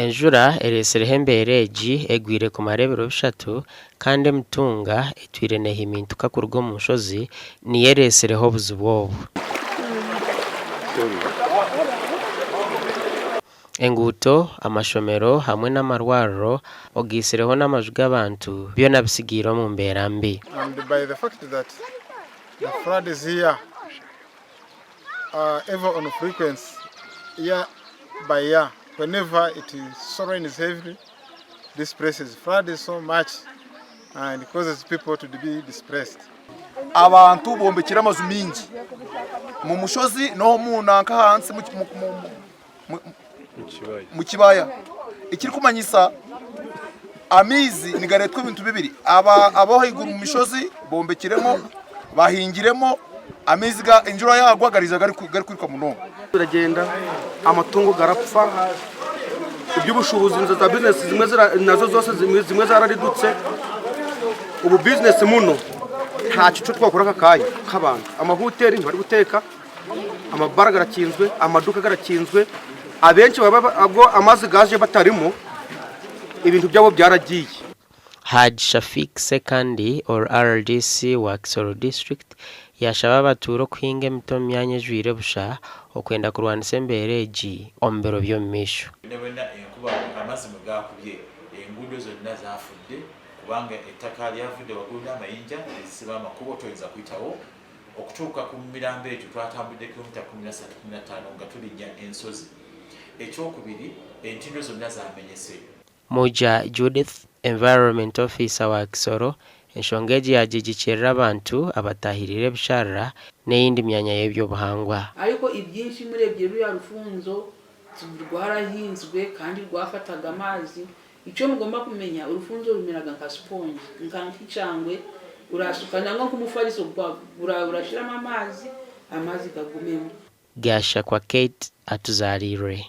Enjura eresere hembereji egwire ku marebero bishatu kandi mtunga etwire nehimintuka ku rugo mu nshozi niyeresereho buzubobo. Enguto amashomero hamwe n'amarwariro ogisereho n'amaju g'abantu byo nabisigiro mu mbera mbi. And by the fact that the flood is here ever on frequency year by year, whenever so rain is heavy, this place is flooded so much and it causes people to be displaced. Abantu bombekira amazu mingi mu mushozi no mu nanka hansi mu kibaya. Ikiri kumanyisa amizi nigaretwe ibintu bibiri, abo higuru mu mishozi bombekiremo bahingiremo amizi ga injura yagwagariza gari kwirwa muno. Turagenda amatungo garapfa, iby'ubushubuzi za business zimwe nazo zose zimwe zararidutse. Ubu business muno nta cyo twakora kakaye k'abantu. Amahoteli ntibari guteka, amabara garakinzwe, amaduka garakinzwe, abenshi babo amazi gaje batarimo, ibintu byabo byaragiye. Haji Shafik Sekandi or RDC wa Kisoro district yashaba abaturo kwinge mito myanye jwire busha okwenda kurwanisa embereji ombero byo misho. Nebenda enkuba amazi mugakubye engudo zonna zafudde kubanga ettaka lyavudde wagunda amayinja esiba amakubo toyinza kuyitawo okutuuka ku mirambo ekyo twatambudde kilomita 13-15 nga tulinnya ensozi. Ekyokubiri entindo zonna zamenyese. Moja Judith Environment Officer wa Kisoro enshongeji yajigikerera abantu abatahirire bishara n'eyindi myanya y'ebyo buhangwa. Ariko ibyinshi murebye ruya rufunzo rwarahinzwe kandi rwafataga amazi. Icyo mugomba kumenya urufunzo rumeraga nka sponge nk'icangwe urasukana nko kumufariso urashiramo amazi gagumemo. Gasha kwa Kate atuzarire.